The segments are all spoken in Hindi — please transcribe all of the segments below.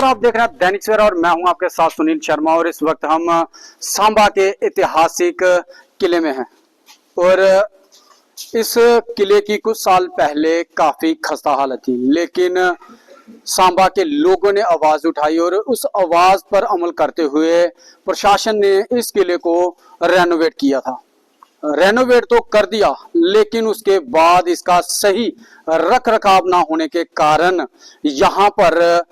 नमस्कार, आप देख रहे हैं दैनिक सवेरा और मैं हूं आपके साथ सुनील शर्मा। और इस वक्त हम सांबा के ऐतिहासिक किले में हैं और इस किले की कुछ साल पहले काफी खस्ता हालत थी, लेकिन सांबा के लोगों ने आवाज उठाई और उस आवाज पर अमल करते हुए प्रशासन ने इस किले को रेनोवेट किया था। रेनोवेट तो कर दिया, लेकिन उसके बाद इसका सही रख रखाव ना होने के कारण यहाँ पर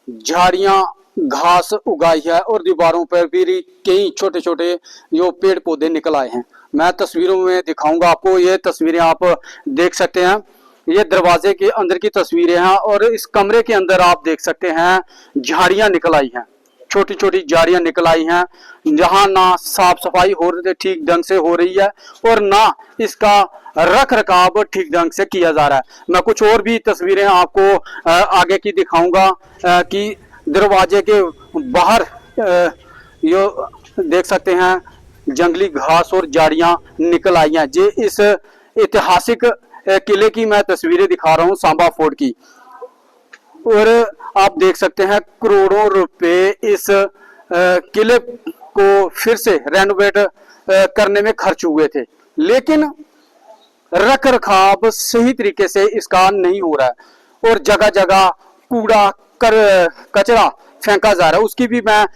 झाड़ियां घास उगाई है और दीवारों पर भी कई छोटे छोटे जो पेड़ पौधे निकल आए हैं। मैं तस्वीरों में दिखाऊंगा आपको। ये तस्वीरें आप देख सकते हैं, ये दरवाजे के अंदर की तस्वीरें हैं और इस कमरे के अंदर आप देख सकते हैं झाड़ियां निकल आई हैं, छोटी छोटी झाड़ियां निकल आई हैं, जहां ना साफ सफाई हो रही ठीक ढंग से हो रही है और ना इसका रख रखाव ठीक ढंग से किया जा रहा है। मैं कुछ और भी तस्वीरें आपको आगे की दिखाऊंगा कि दरवाजे के बाहर ये देख सकते हैं जंगली घास और झाड़ियां निकल आई हैं। जे इस ऐतिहासिक किले की मैं तस्वीरें दिखा रहा हूं, सांबा फोर्ट की, और आप देख सकते हैं करोड़ों रुपए इस किले को फिर से रेनोवेट करने में खर्च हुए थे, लेकिन रख रखाव सही तरीके से इसका नहीं हो रहा है और जगह जगह कूड़ा कचरा फेंका जा रहा है। उसकी भी मैं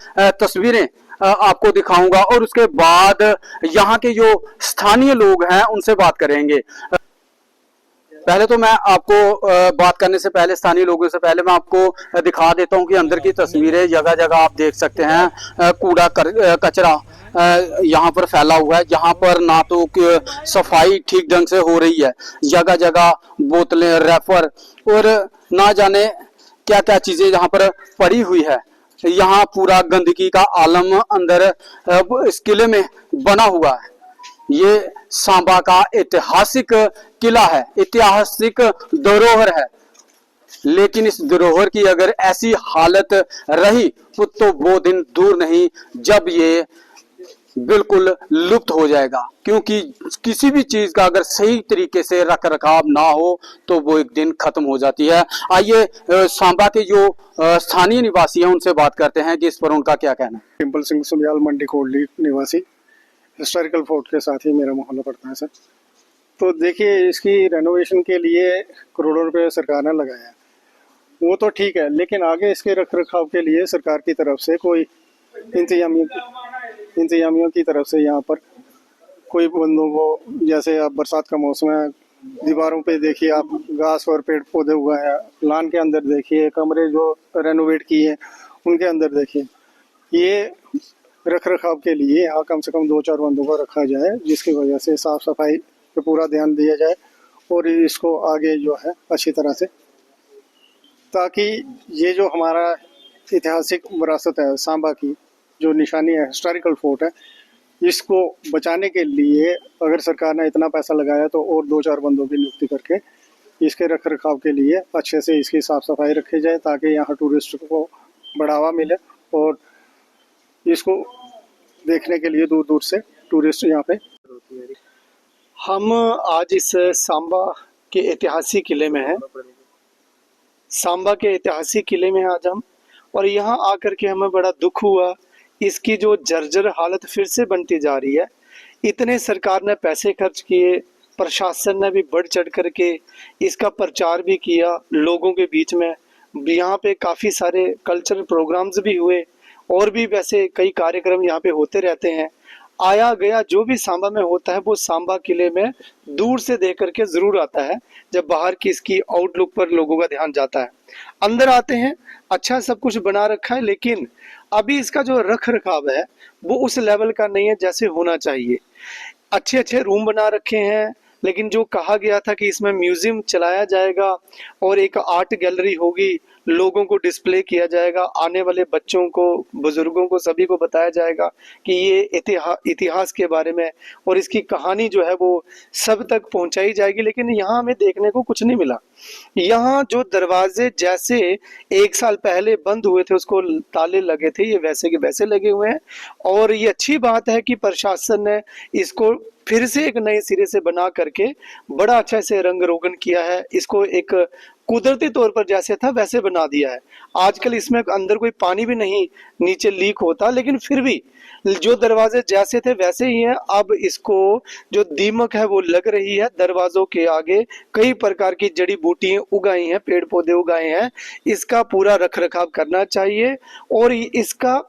तस्वीरें आपको दिखाऊंगा और उसके बाद यहाँ के जो स्थानीय लोग हैं उनसे बात करेंगे। पहले तो मैं आपको बात करने से पहले, स्थानीय लोगों से पहले मैं आपको दिखा देता हूं कि अंदर की तस्वीरें। जगह जगह आप देख सकते हैं कूड़ा कचरा यहाँ पर फैला हुआ है, जहाँ पर ना तो सफाई ठीक ढंग से हो रही है, जगह जगह बोतलें, रैपर और ना जाने क्या क्या चीजें यहाँ पर पड़ी हुई है। यहाँ पूरा गंदगी का आलम अंदर इस किले में बना हुआ है। ये सांबा का ऐतिहासिक किला है, ऐतिहासिक धरोहर है, लेकिन इस धरोहर की अगर ऐसी हालत रही तो वो दिन दूर नहीं जब ये बिल्कुल लुप्त हो जाएगा, क्योंकि किसी भी चीज का अगर सही तरीके से रख रखाव ना हो तो वो एक दिन खत्म हो जाती है। आइए सांबा के जो स्थानीय निवासी हैं उनसे बात करते हैं कि इस पर उनका क्या कहना है। टिम्पल सिंह सुमयाल, मंडी कोटली निवासी, हिस्टोरिकल फोर्ट के साथ ही मेरा मोहल्ला पड़ता है सर। तो देखिए, इसकी रेनोवेशन के लिए करोड़ों रुपए सरकार ने लगाया, वो तो ठीक है, लेकिन आगे इसके रख रखाव के लिए सरकार की तरफ से कोई इंतजामियों की तरफ से यहाँ पर कोई बंदों को, जैसे आप बरसात का मौसम है, दीवारों पे देखिए आप घास और पेड़ पौधे हुआ है, लान के अंदर देखिए कमरे जो रेनोवेट किए हैं उनके अंदर देखिए, ये रख रखाव के लिए यहाँ कम से कम 2-4 बंदों को रखा जाए, जिसकी वजह से साफ सफाई पे पूरा ध्यान दिया जाए और इसको आगे जो है अच्छी तरह से, ताकि ये जो हमारा ऐतिहासिक विरासत है सांबा की, जो निशानी है, हिस्टोरिकल फोर्ट है, इसको बचाने के लिए अगर सरकार ने इतना पैसा लगाया तो और 2-4 बंदों की नियुक्ति करके इसके रख रखाव के लिए अच्छे से इसकी साफ सफाई रखी जाए, ताकि यहाँ टूरिस्ट को बढ़ावा मिले और इसको देखने के लिए दूर दूर से टूरिस्ट यहाँ पे। हम आज इस सांबा के ऐतिहासिक किले में हैं, सांबा के ऐतिहासिक किले में आज हम, और यहाँ आकर के हमें बड़ा दुख हुआ। इसकी जो जर्जर हालत फिर से बनती जा रही है। इतने सरकार ने पैसे खर्च किए, प्रशासन ने भी बढ़ चढ़ करके इसका प्रचार भी किया लोगों के बीच में। यहाँ पे काफ़ी सारे कल्चरल प्रोग्राम्स भी हुए और भी वैसे कई कार्यक्रम यहाँ पे होते रहते हैं। आया गया जो भी सांबा में होता है वो सांबा किले में दूर से देख करके जरूर आता है, जब बाहर की इसकी आउटलुक पर लोगों का ध्यान जाता है। अंदर आते हैं, अच्छा सब कुछ बना रखा है, लेकिन अभी इसका जो रख रखाव है वो उस लेवल का नहीं है जैसे होना चाहिए। अच्छे अच्छे रूम बना रखे हैं, लेकिन जो कहा गया था कि इसमें म्यूजियम चलाया जाएगा और एक आर्ट गैलरी होगी, लोगों को डिस्प्ले किया जाएगा, आने वाले बच्चों को, बुजुर्गों को, सभी को बताया जाएगा कि ये इतिहास के बारे में और इसकी कहानी जो है वो सब तक पहुंचाई जाएगी, लेकिन यहाँ हमें देखने को कुछ नहीं मिला। यहाँ जो दरवाजे जैसे 1 साल पहले बंद हुए थे, उसको ताले लगे थे, ये वैसे के वैसे लगे हुए हैं। और ये अच्छी बात है कि प्रशासन ने इसको फिर से एक नए सिरे से बना करके बड़ा अच्छा से रंग रोगन किया है, इसको एक कुदरती तौर पर जैसे था वैसे बना दिया है। आजकल इसमें अंदर कोई पानी भी नहीं नीचे लीक होता, लेकिन फिर भी जो दरवाजे जैसे थे वैसे ही हैं। अब इसको जो दीमक है वो लग रही है। दरवाजों के आगे कई प्रकार की जड़ी बूटियां उगाई हैं, पेड़ पौधे उगाए हैं। इसका पूरा रख रखाव करना चाहिए और इसका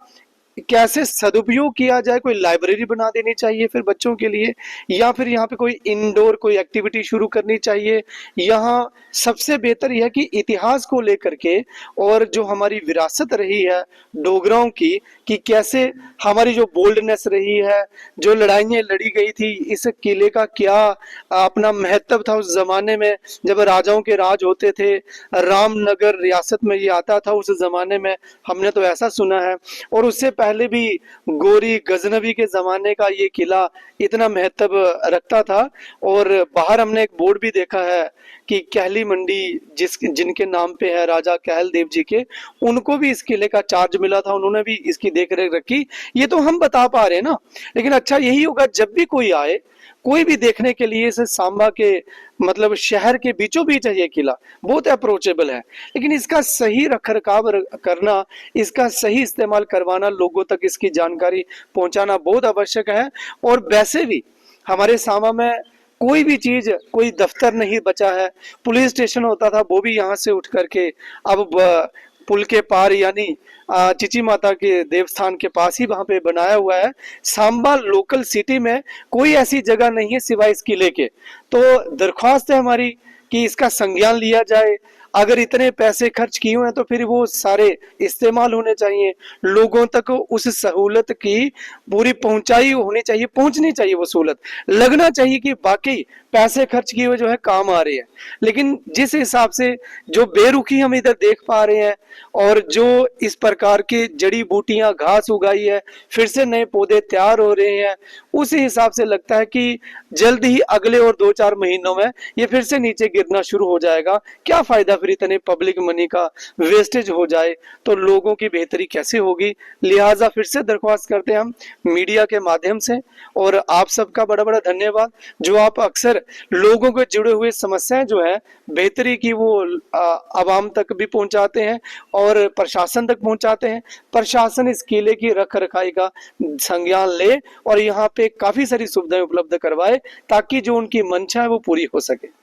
कैसे सदुपयोग किया जाए, कोई लाइब्रेरी बना देनी चाहिए फिर बच्चों के लिए, या फिर यहाँ पे कोई इंडोर कोई एक्टिविटी शुरू करनी चाहिए। यहाँ सबसे बेहतर यह है कि इतिहास को लेकर के और जो हमारी विरासत रही है डोगराओं की, कि कैसे हमारी जो बोल्डनेस रही है, जो लड़ाइयाँ लड़ी गई थी, इस किले का क्या अपना महत्व था उस जमाने में जब राजाओं के राज होते थे। रामनगर रियासत में ये आता था उस जमाने में, हमने तो ऐसा सुना है। और उससे पहले भी गोरी गजनवी के जमाने का ये किला इतना महत्व रखता था। और बाहर हमने एक बोर्ड भी देखा है कि कहली मंडी जिनके नाम पे है राजा कहल देव जी के, उनको भी इस किले का चार्ज मिला था, उन्होंने भी इसकी देख रेख रखी। ये तो हम बता पा रहे हैं ना, लेकिन अच्छा यही होगा जब भी कोई आए, कोई भी देखने के लिए, इसे सांबा के मतलब शहर के बीचों बीच है ये किला, बहुत अप्रोचेबल है, लेकिन इसका सही रख रखाव करना, इसका सही इस्तेमाल करवाना, लोगों तक इसकी जानकारी पहुंचाना बहुत आवश्यक है। और वैसे भी हमारे सांबा में कोई भी चीज, कोई दफ्तर नहीं बचा है। पुलिस स्टेशन होता था वो भी यहाँ से उठ करके अब पुल के पार यानी चिची माता के देवस्थान के पास ही वहां पे बनाया हुआ है। सांबा लोकल सिटी में कोई ऐसी जगह नहीं है सिवाय इस किले के। तो दरख्वास्त है हमारी कि इसका संज्ञान लिया जाए। अगर इतने पैसे खर्च किए हुए हैं तो फिर वो सारे इस्तेमाल होने चाहिए, लोगों तक उस सहूलत की पूरी पहुंचाई होनी चाहिए, पहुंचनी चाहिए वो सहूलत, लगना चाहिए कि वाकई पैसे खर्च किए हुए जो है काम आ रहे हैं। लेकिन जिस हिसाब से जो बेरुखी हम इधर देख पा रहे हैं और जो इस प्रकार की जड़ी बूटियां घास उगाई है, फिर से नए पौधे तैयार हो रहे हैं, उसी हिसाब से लगता है कि जल्द ही अगले और 2-4 महीनों में ये फिर से नीचे गिरना शुरू हो जाएगा। क्या फायदा फिर इतने पब्लिक मनी का वेस्टेज हो जाए तो लोगों की बेहतरी कैसे होगी। लिहाजा फिर से दरख्वास्त करते हैं हम मीडिया के माध्यम से, और आप सबका बड़ा बड़ा धन्यवाद जो आप अक्सर लोगों के जुड़े हुए समस्याएं जो है बेहतरी की वो आवाम तक भी पहुंचाते हैं और प्रशासन तक पहुंचाते हैं। प्रशासन इस किले की रख रखाई का संज्ञान ले और यहाँ पे काफी सारी सुविधाएं उपलब्ध करवाए ताकि जो उनकी मंशा है वो पूरी हो सके।